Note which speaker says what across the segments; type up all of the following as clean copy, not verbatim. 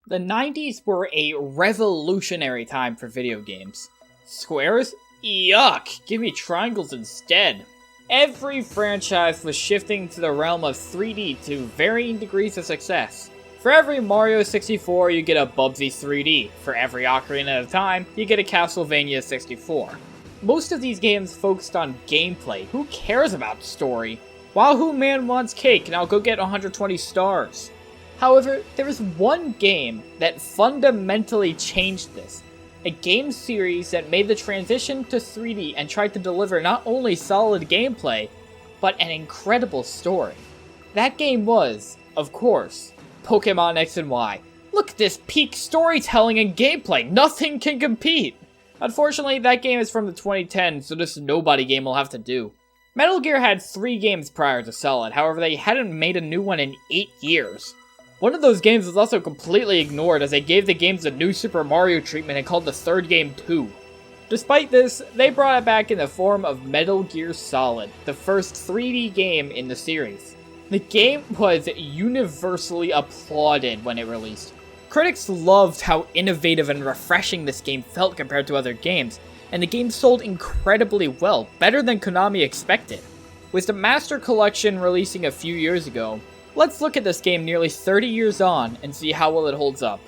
Speaker 1: The 90s were a revolutionary time for video games. Squares? Yuck! Give me triangles instead. Every franchise was shifting to the realm of 3D to varying degrees of success. For every Mario 64, you get a Bubsy 3D. For every Ocarina of Time, you get a Castlevania 64. Most of these games focused on gameplay. Who cares about story? Wahoo Man wants cake, and I'll go get 120 stars. However, there is one game that fundamentally changed this. A game series that made the transition to 3D and tried to deliver not only solid gameplay, but an incredible story. That game was, of course, Pokemon X and Y. Look at this peak storytelling and gameplay, nothing can compete! Unfortunately, that game is from the 2010s, so this nobody game will have to do. Metal Gear had 3 games prior to Solid, however they hadn't made a new one in 8 years. One of those games was also completely ignored as they gave the games a new Super Mario treatment and called the third game 2. Despite this, they brought it back in the form of Metal Gear Solid, the first 3D game in the series. The game was universally applauded when it released. Critics loved how innovative and refreshing this game felt compared to other games, and the game sold incredibly well, better than Konami expected. With the Master Collection releasing a few years ago, let's look at this game nearly 30 years on and see how well it holds up.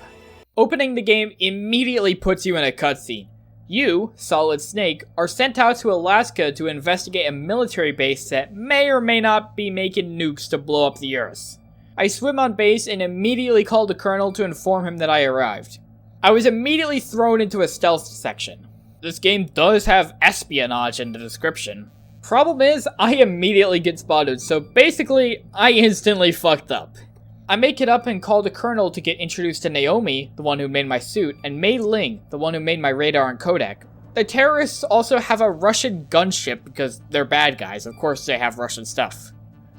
Speaker 1: Opening the game immediately puts you in a cutscene. You, Solid Snake, are sent out to Alaska to investigate a military base that may or may not be making nukes to blow up the Earth. I swim on base and immediately call the colonel to inform him that I arrived. I was immediately thrown into a stealth section. This game does have espionage in the description. Problem is, I immediately get spotted, so basically, I instantly fucked up. I make it up and call the colonel to get introduced to Naomi, the one who made my suit, and Mei Ling, the one who made my radar and codec. The terrorists also have a Russian gunship because they're bad guys, of course they have Russian stuff.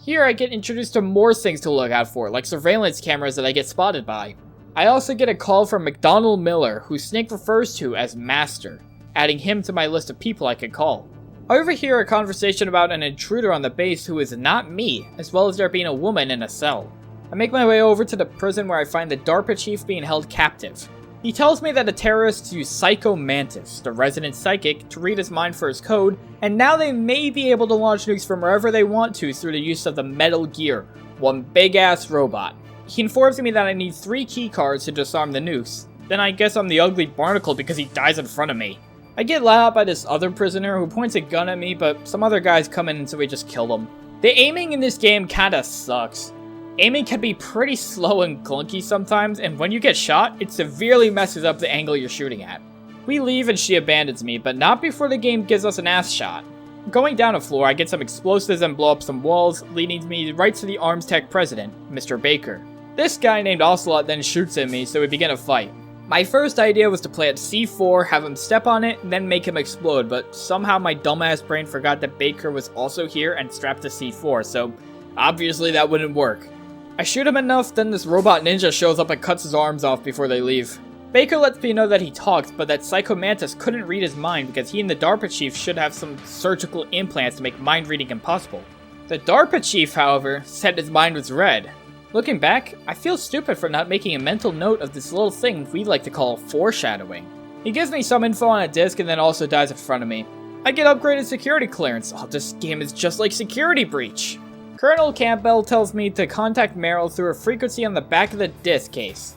Speaker 1: Here I get introduced to more things to look out for, like surveillance cameras that I get spotted by. I also get a call from McDonald Miller, who Snake refers to as Master, adding him to my list of people I can call. I overhear a conversation about an intruder on the base who is not me, as well as there being a woman in a cell. I make my way over to the prison where I find the DARPA chief being held captive. He tells me that the terrorists use Psycho Mantis, the resident psychic, to read his mind for his code, and now they may be able to launch nukes from wherever they want to through the use of the Metal Gear, one big-ass robot. He informs me that I need 3 key cards to disarm the nukes. Then I guess I'm the ugly barnacle because he dies in front of me. I get let out by this other prisoner who points a gun at me, but some other guys come in and so we just kill them. The aiming in this game kinda sucks. Aiming can be pretty slow and clunky sometimes, and when you get shot, it severely messes up the angle you're shooting at. We leave and she abandons me, but not before the game gives us an ass shot. Going down a floor, I get some explosives and blow up some walls, leading me right to the Arms Tech president, Mr. Baker. This guy named Ocelot then shoots at me, so we begin a fight. My first idea was to play at C4, have him step on it, and then make him explode, but somehow my dumbass brain forgot that Baker was also here and strapped to C4, so obviously that wouldn't work. I shoot him enough, then this robot ninja shows up and cuts his arms off before they leave. Baker lets me know that he talks, but that Psycho Mantis couldn't read his mind because he and the DARPA chief should have some surgical implants to make mind reading impossible. The DARPA chief, however, said his mind was read. Looking back, I feel stupid for not making a mental note of this little thing we like to call foreshadowing. He gives me some info on a disc and then also dies in front of me. I get upgraded security clearance. Oh, this game is just like Security Breach. Colonel Campbell tells me to contact Meryl through a frequency on the back of the disc case.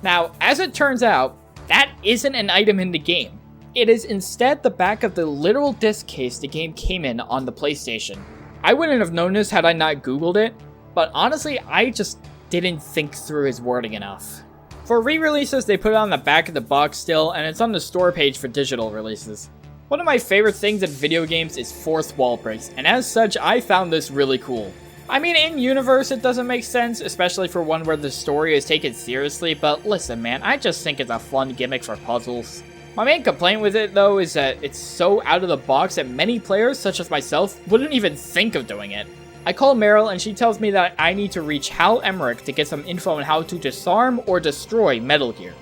Speaker 1: Now, as it turns out, that isn't an item in the game. It is instead the back of the literal disc case the game came in on the PlayStation. I wouldn't have known this had I not Googled it, but honestly, I just didn't think through his wording enough. For re-releases, they put it on the back of the box still, and it's on the store page for digital releases. One of my favorite things in video games is fourth wall breaks, and as such, I found this really cool. I mean, in universe, it doesn't make sense, especially for one where the story is taken seriously, but listen man, I just think it's a fun gimmick for puzzles. My main complaint with it, though, is that it's so out of the box that many players, such as myself, wouldn't even think of doing it. I call Meryl and she tells me that I need to reach Hal Emmerich to get some info on how to disarm or destroy Metal Gear.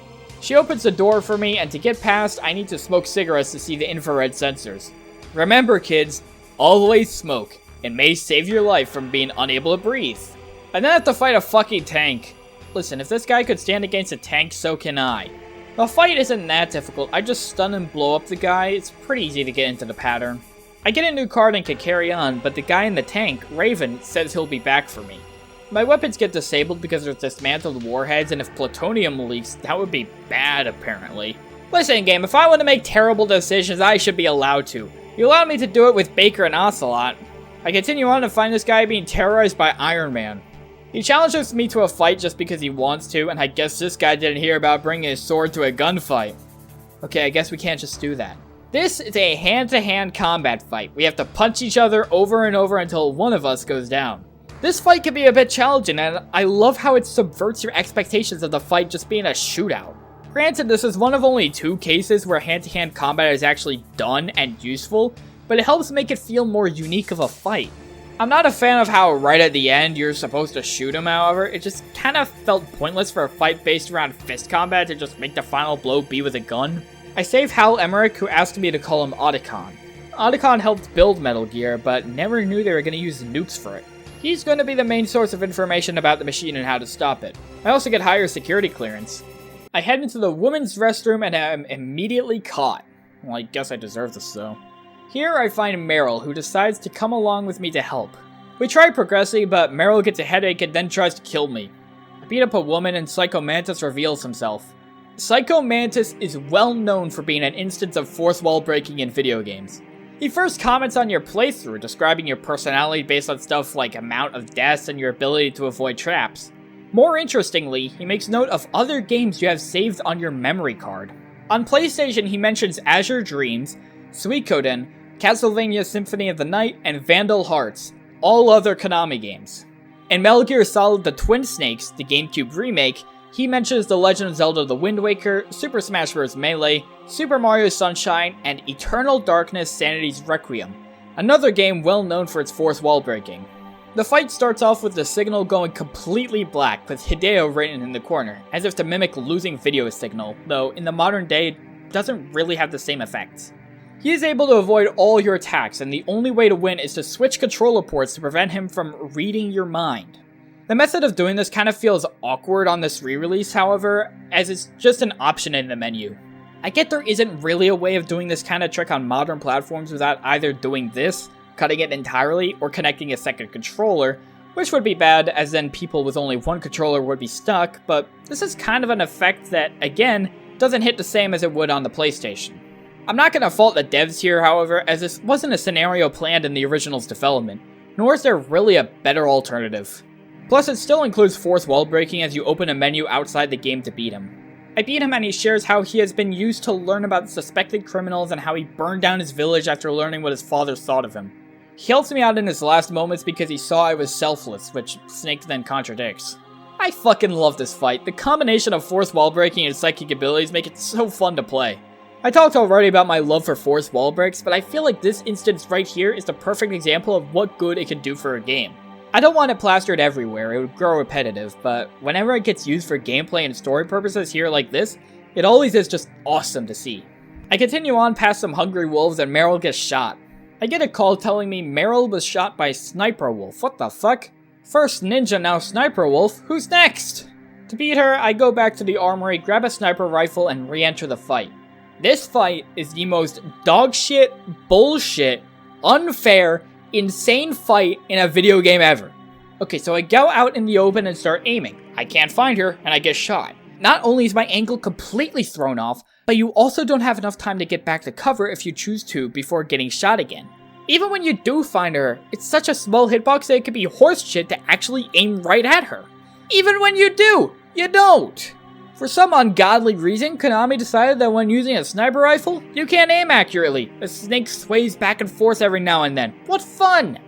Speaker 1: She opens the door for me, and to get past, I need to smoke cigarettes to see the infrared sensors. Remember kids, always smoke. It may save your life from being unable to breathe. And then I have to fight a fucking tank. Listen, if this guy could stand against a tank, so can I. The fight isn't that difficult, I just stun and blow up the guy, it's pretty easy to get into the pattern. I get a new card and can carry on, but the guy in the tank, Raven, says he'll be back for me. My weapons get disabled because there's dismantled warheads, and if plutonium leaks, that would be bad, apparently. Listen, game, if I want to make terrible decisions, I should be allowed to. You allowed me to do it with Baker and Ocelot. I continue on to find this guy being terrorized by Iron Man. He challenges me to a fight just because he wants to, and I guess this guy didn't hear about bringing his sword to a gunfight. Okay, I guess we can't just do that. This is a hand-to-hand combat fight. We have to punch each other over and over until one of us goes down. This fight can be a bit challenging, and I love how it subverts your expectations of the fight just being a shootout. Granted, this is one of only 2 cases where hand-to-hand combat is actually done and useful, but it helps make it feel more unique of a fight. I'm not a fan of how right at the end you're supposed to shoot him, however. It just kind of felt pointless for a fight based around fist combat to just make the final blow be with a gun. I save Hal Emmerich, who asked me to call him Otacon. Otacon helped build Metal Gear, but never knew they were going to use nukes for it. He's going to be the main source of information about the machine and how to stop it. I also get higher security clearance. I head into the women's restroom and am immediately caught. Well, I guess I deserve this though. Here I find Meryl, who decides to come along with me to help. We try progressing, but Meryl gets a headache and then tries to kill me. I beat up a woman and Psycho Mantis reveals himself. Psycho Mantis is well known for being an instance of fourth wall breaking in video games. He first comments on your playthrough, describing your personality based on stuff like amount of deaths and your ability to avoid traps. More interestingly, he makes note of other games you have saved on your memory card. On PlayStation, he mentions Azure Dreams, Suikoden, Castlevania Symphony of the Night, and Vandal Hearts, all other Konami games. In Metal Gear Solid The Twin Snakes, the GameCube remake, he mentions The Legend of Zelda The Wind Waker, Super Smash Bros. Melee, Super Mario Sunshine, and Eternal Darkness Sanity's Requiem, another game well known for its fourth wall breaking. The fight starts off with the signal going completely black with Hideo written in the corner, as if to mimic losing video signal, though in the modern day it doesn't really have the same effects. He is able to avoid all your attacks, and the only way to win is to switch controller ports to prevent him from reading your mind. The method of doing this kind of feels awkward on this re-release, however, as it's just an option in the menu. I get there isn't really a way of doing this kind of trick on modern platforms without either doing this, cutting it entirely, or connecting a second controller, which would be bad as then people with only one controller would be stuck, but this is kind of an effect that, again, doesn't hit the same as it would on the PlayStation. I'm not going to fault the devs here, however, as this wasn't a scenario planned in the original's development, nor is there really a better alternative. Plus, it still includes fourth wall breaking as you open a menu outside the game to beat him. I beat him and he shares how he has been used to learn about suspected criminals and how he burned down his village after learning what his father thought of him. He helps me out in his last moments because he saw I was selfless, which Snake then contradicts. I fucking love this fight. The combination of fourth wall breaking and psychic abilities make it so fun to play. I talked already about my love for fourth wall breaks, but I feel like this instance right here is the perfect example of what good it can do for a game. I don't want it plastered everywhere, it would grow repetitive, but whenever it gets used for gameplay and story purposes here like this, it always is just awesome to see. I continue on past some hungry wolves and Meryl gets shot. I get a call telling me Meryl was shot by Sniper Wolf. What the fuck? First ninja, now Sniper Wolf. Who's next? To beat her, I go back to the armory, grab a sniper rifle, and re-enter the fight. This fight is the most dogshit, bullshit, unfair, insane fight in a video game ever. Okay, so I go out in the open and start aiming. I can't find her, and I get shot. Not only is my angle completely thrown off, but you also don't have enough time to get back to cover if you choose to before getting shot again. Even when you do find her, it's such a small hitbox that it could be horse shit to actually aim right at her. Even when you do, you don't! For some ungodly reason, Konami decided that when using a sniper rifle, you can't aim accurately. The snake sways back and forth every now and then. What fun!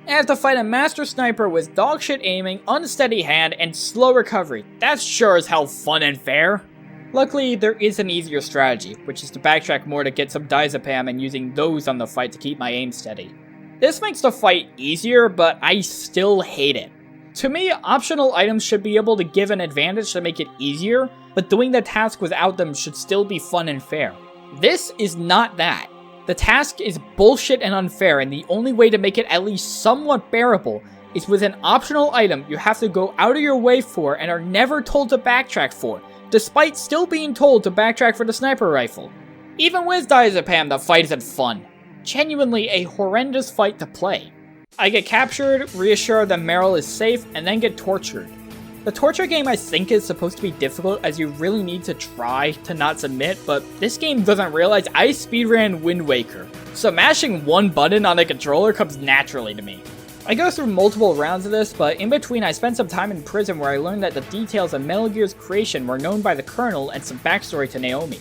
Speaker 1: I have to fight a master sniper with dogshit aiming, unsteady hand, and slow recovery. That's sure as hell fun and fair. Luckily, there is an easier strategy, which is to backtrack more to get some diazepam and using those on the fight to keep my aim steady. This makes the fight easier, but I still hate it. To me, optional items should be able to give an advantage to make it easier, but doing the task without them should still be fun and fair. This is not that. The task is bullshit and unfair, and the only way to make it at least somewhat bearable is with an optional item you have to go out of your way for and are never told to backtrack for, despite still being told to backtrack for the sniper rifle. Even with diazepam, the fight isn't fun. Genuinely a horrendous fight to play. I get captured, reassured that Meryl is safe, and then get tortured. The torture game I think is supposed to be difficult as you really need to try to not submit, but this game doesn't realize I speedran Wind Waker, so mashing one button on a controller comes naturally to me. I go through multiple rounds of this, but in between I spent some time in prison where I learned that the details of Metal Gear's creation were known by the Colonel and some backstory to Naomi.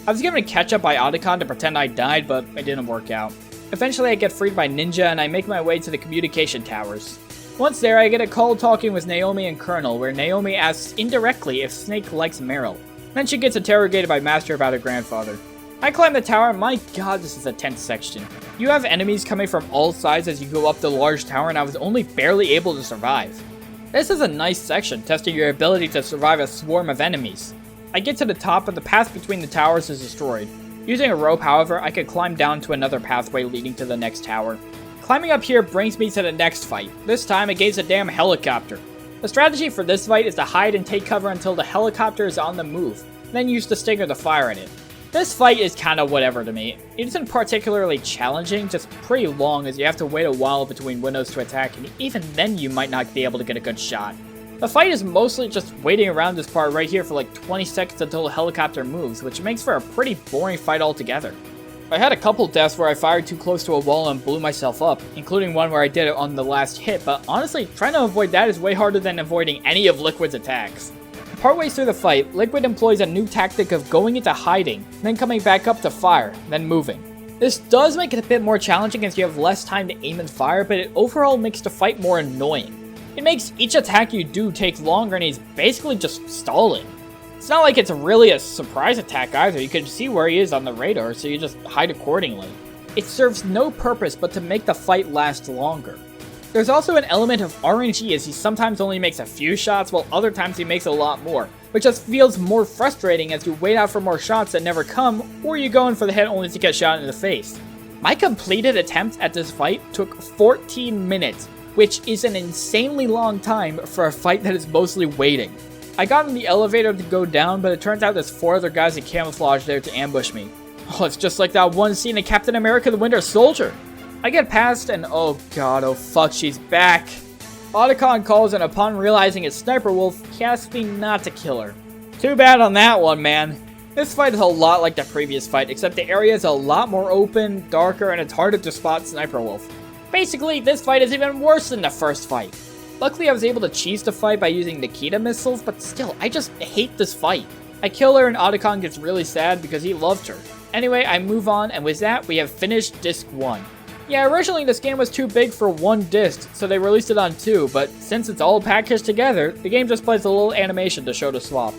Speaker 1: I was given a catch-up by Otacon to pretend I died, but it didn't work out. Eventually I get freed by Ninja and I make my way to the communication towers. Once there, I get a call talking with Naomi and Colonel, where Naomi asks indirectly if Snake likes Meryl. Then she gets interrogated by Master about her grandfather. I climb the tower, and my god, this is a tense section. You have enemies coming from all sides as you go up the large tower, and I was only barely able to survive. This is a nice section, testing your ability to survive a swarm of enemies. I get to the top, but the path between the towers is destroyed. Using a rope, however, I could climb down to another pathway leading to the next tower. Climbing up here brings me to the next fight, this time against a damn helicopter. The strategy for this fight is to hide and take cover until the helicopter is on the move, then use the stinger to fire at it. This fight is kinda whatever to me. It isn't particularly challenging, just pretty long as you have to wait a while between windows to attack, and even then you might not be able to get a good shot. The fight is mostly just waiting around this part right here for like 20 seconds until the helicopter moves, which makes for a pretty boring fight altogether. I had a couple deaths where I fired too close to a wall and blew myself up, including one where I did it on the last hit, but honestly, trying to avoid that is way harder than avoiding any of Liquid's attacks. Partway through the fight, Liquid employs a new tactic of going into hiding, then coming back up to fire, then moving. This does make it a bit more challenging as you have less time to aim and fire, but it overall makes the fight more annoying. It makes each attack you do take longer and he's basically just stalling. It's not like it's really a surprise attack either, you can see where he is on the radar, so you just hide accordingly. It serves no purpose but to make the fight last longer. There's also an element of RNG as he sometimes only makes a few shots while other times he makes a lot more, which just feels more frustrating as you wait out for more shots that never come, or you go in for the hit only to get shot in the face. My completed attempt at this fight took 14 minutes, which is an insanely long time for a fight that is mostly waiting. I got in the elevator to go down, but it turns out there's 4 other guys in camouflage there to ambush me. Oh, it's just like that one scene in Captain America the Winter Soldier. I get past and oh god, oh fuck, she's back. Otacon calls and upon realizing it's Sniper Wolf, he asks me not to kill her. Too bad on that one, man. This fight is a lot like the previous fight, except the area is a lot more open, darker, and it's harder to spot Sniper Wolf. Basically, this fight is even worse than the first fight. Luckily, I was able to cheese the fight by using Nikita missiles, but still, I just hate this fight. I kill her and Otacon gets really sad because he loved her. Anyway, I move on, and with that, we have finished Disc 1. Yeah, originally this game was too big for one disc, so they released it on 2, but since it's all packaged together, the game just plays a little animation to show the swap.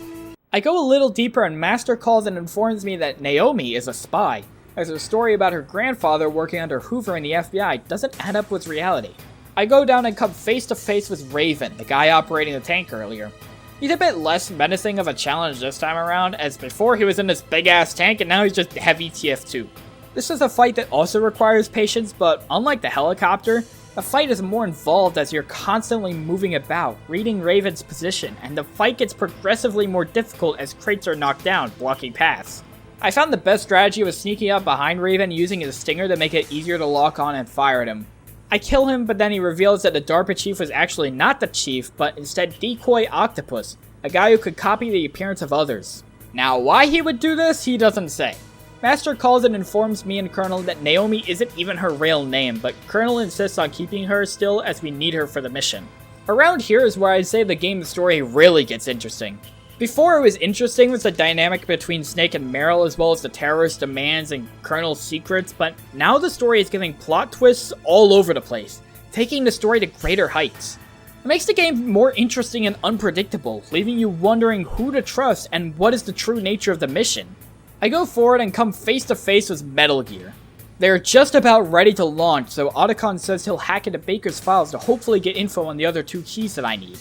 Speaker 1: I go a little deeper and Master calls and informs me that Naomi is a spy, as her story about her grandfather working under Hoover in the FBI doesn't add up with reality. I go down and come face to face with Raven, the guy operating the tank earlier. He's a bit less menacing of a challenge this time around, as before he was in this big ass tank and now he's just heavy TF2. This is a fight that also requires patience, but unlike the helicopter, the fight is more involved as you're constantly moving about, reading Raven's position, and the fight gets progressively more difficult as crates are knocked down, blocking paths. I found the best strategy was sneaking up behind Raven using his stinger to make it easier to lock on and fire at him. I kill him, but then he reveals that the DARPA chief was actually not the chief, but instead Decoy Octopus, a guy who could copy the appearance of others. Now, why he would do this, he doesn't say. Master calls and informs me and Colonel that Naomi isn't even her real name, but Colonel insists on keeping her still as we need her for the mission. Around here is where I'd say the game's story really gets interesting. Before it was interesting was the dynamic between Snake and Meryl as well as the terrorist demands and Colonel's secrets, but now the story is giving plot twists all over the place, taking the story to greater heights. It makes the game more interesting and unpredictable, leaving you wondering who to trust and what is the true nature of the mission. I go forward and come face to face with Metal Gear. They're just about ready to launch, so Otacon says he'll hack into Baker's files to hopefully get info on the other 2 keys that I need.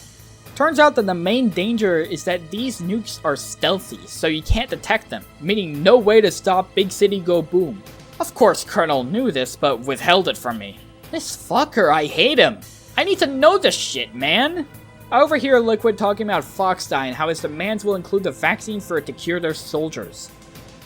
Speaker 1: Turns out that the main danger is that these nukes are stealthy, so you can't detect them, meaning no way to stop Big City Go Boom. Of course Colonel knew this, but withheld it from me. This fucker, I hate him. I need to know this shit, man! I overhear Liquid talking about Foxdie and how his demands will include the vaccine for it to cure their soldiers.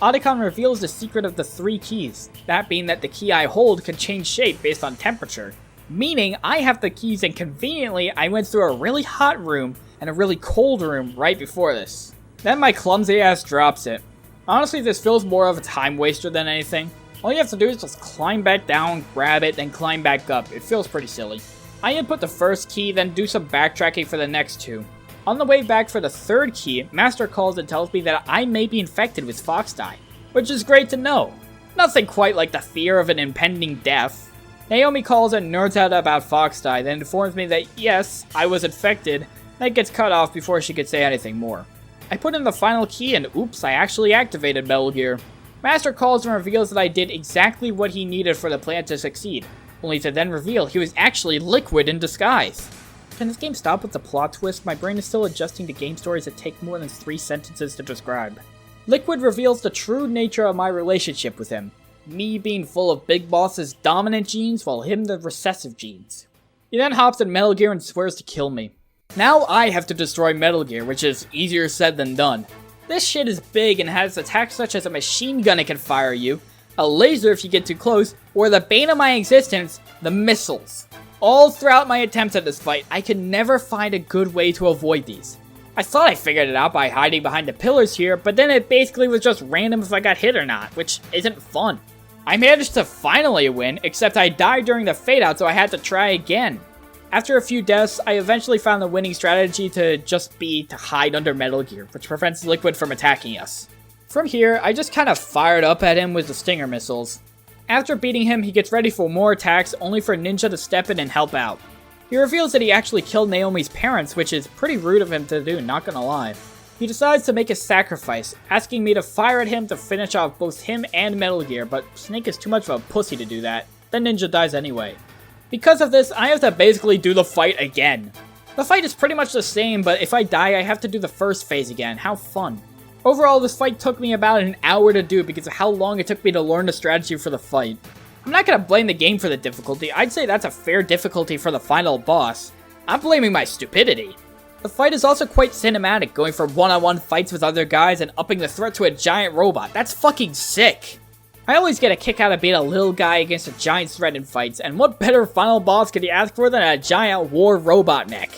Speaker 1: Otacon reveals the secret of the 3 keys, that being that the key I hold can change shape based on temperature. Meaning, I have the keys and conveniently, I went through a really hot room and a really cold room right before this. Then my clumsy ass drops it. Honestly, this feels more of a time waster than anything. All you have to do is just climb back down, grab it, then climb back up. It feels pretty silly. I input the first key, then do some backtracking for the next 2. On the way back for the 3rd key, Master calls and tells me that I may be infected with Foxdie, which is great to know. Nothing quite like the fear of an impending death. Naomi calls and nerds out about Foxdie, then informs me that yes, I was infected, then gets cut off before she could say anything more. I put in the final key and oops, I actually activated Metal Gear. Master calls and reveals that I did exactly what he needed for the plan to succeed, only to then reveal he was actually Liquid in disguise. Can this game stop with the plot twist? My brain is still adjusting to game stories that take more than 3 sentences to describe. Liquid reveals the true nature of my relationship with him. Me being full of Big Boss's dominant genes, while him the recessive genes. He then hops in Metal Gear and swears to kill me. Now I have to destroy Metal Gear, which is easier said than done. This shit is big and has attacks such as a machine gun it can fire you, a laser if you get too close, or the bane of my existence, the missiles. All throughout my attempts at this fight, I could never find a good way to avoid these. I thought I figured it out by hiding behind the pillars here, but then it basically was just random if I got hit or not, which isn't fun. I managed to finally win, except I died during the fade out, so I had to try again. After a few deaths, I eventually found the winning strategy to just be to hide under Metal Gear, which prevents Liquid from attacking us. From here, I just kind of fired up at him with the Stinger missiles. After beating him, he gets ready for more attacks, only for Ninja to step in and help out. He reveals that he actually killed Naomi's parents, which is pretty rude of him to do, not gonna lie. He decides to make a sacrifice, asking me to fire at him to finish off both him and Metal Gear, but Snake is too much of a pussy to do that. Then Ninja dies anyway. Because of this, I have to basically do the fight again. The fight is pretty much the same, but if I die, I have to do the first phase again. How fun. Overall, this fight took me about an hour to do because of how long it took me to learn the strategy for the fight. I'm not gonna blame the game for the difficulty. I'd say that's a fair difficulty for the final boss. I'm blaming my stupidity. The fight is also quite cinematic, going for one-on-one fights with other guys and upping the threat to a giant robot. That's fucking sick. I always get a kick out of being a little guy against a giant threat in fights, and what better final boss could you ask for than a giant war robot mech?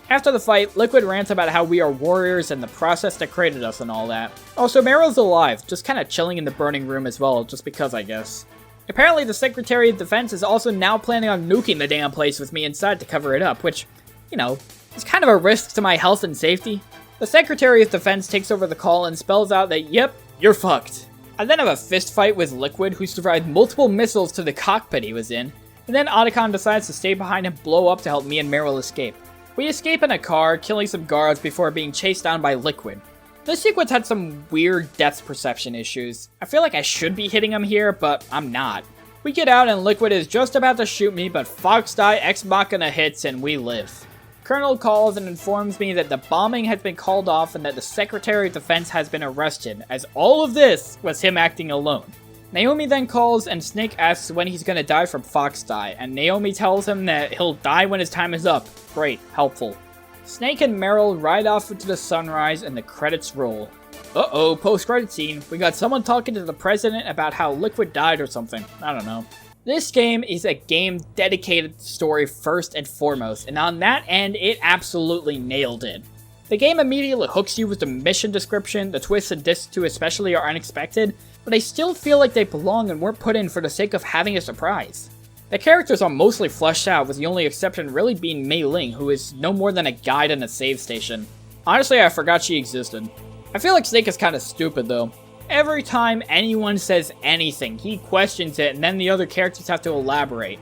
Speaker 1: After the fight, Liquid rants about how we are warriors and the process that created us and all that. Also, Meryl's alive, just kinda chilling in the burning room as well, just because I guess. Apparently the Secretary of Defense is also now planning on nuking the damn place with me inside to cover it up, which, you know, is kind of a risk to my health and safety. The Secretary of Defense takes over the call and spells out that, yep, you're fucked. I then have a fist fight with Liquid, who survived multiple missiles to the cockpit he was in, and then Otacon decides to stay behind and blow up to help me and Meryl escape. We escape in a car, killing some guards before being chased down by Liquid. This sequence had some weird depth perception issues. I feel like I should be hitting him here, but I'm not. We get out and Liquid is just about to shoot me, but Foxdie Ex Machina hits and we live. Colonel calls and informs me that the bombing has been called off and that the Secretary of Defense has been arrested, as all of this was him acting alone. Naomi then calls and Snake asks when he's gonna die from Foxdie, and Naomi tells him that he'll die when his time is up. Great, helpful. Snake and Meryl ride off into the sunrise and the credits roll. Uh-oh, post-credit scene. We got someone talking to the president about how Liquid died or something. I don't know. This game is a game dedicated to story first and foremost, and on that end, it absolutely nailed it. The game immediately hooks you with the mission description, the twists and discs too especially are unexpected, but I still feel like they belong and weren't put in for the sake of having a surprise. The characters are mostly fleshed out, with the only exception really being Mei Ling, who is no more than a guide and a save station. Honestly, I forgot she existed. I feel like Snake is kinda stupid though. Every time anyone says anything, he questions it and then the other characters have to elaborate.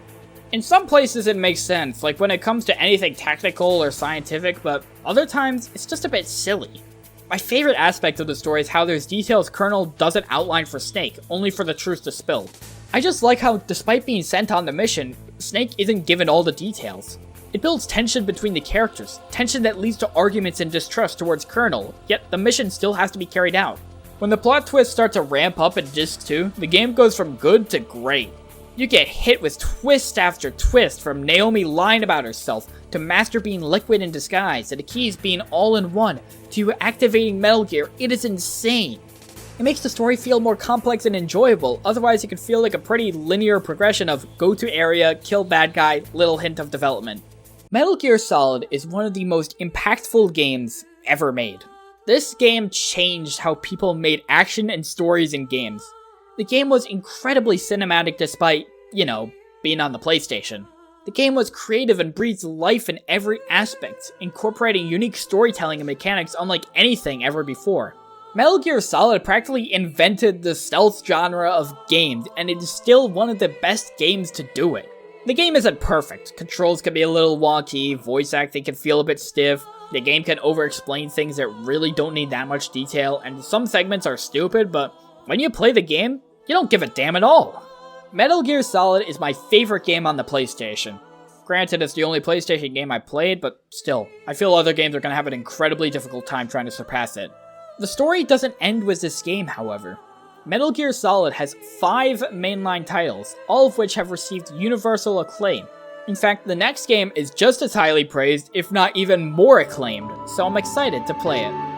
Speaker 1: In some places it makes sense, like when it comes to anything technical or scientific, but other times it's just a bit silly. My favorite aspect of the story is how there's details Colonel doesn't outline for Snake, only for the truth to spill. I just like how, despite being sent on the mission, Snake isn't given all the details. It builds tension between the characters, tension that leads to arguments and distrust towards Colonel, yet the mission still has to be carried out. When the plot twists start to ramp up in Disc 2, the game goes from good to great. You get hit with twist after twist, from Naomi lying about herself, to Master being liquid in disguise, to the keys being all in one, to you activating Metal Gear. It is insane. It makes the story feel more complex and enjoyable, otherwise it can feel like a pretty linear progression of go to area, kill bad guy, little hint of development. Metal Gear Solid is one of the most impactful games ever made. This game changed how people made action and stories in games. The game was incredibly cinematic despite, being on the PlayStation. The game was creative and breathed life in every aspect, incorporating unique storytelling and mechanics unlike anything ever before. Metal Gear Solid practically invented the stealth genre of games, and it is still one of the best games to do it. The game isn't perfect. Controls can be a little wonky, voice acting can feel a bit stiff, the game can over-explain things that really don't need that much detail, and some segments are stupid, but when you play the game, you don't give a damn at all. Metal Gear Solid is my favorite game on the PlayStation. Granted, it's the only PlayStation game I played, but still, I feel other games are going to have an incredibly difficult time trying to surpass it. The story doesn't end with this game, however. Metal Gear Solid has 5 mainline titles, all of which have received universal acclaim. In fact, the next game is just as highly praised, if not even more acclaimed, so I'm excited to play it.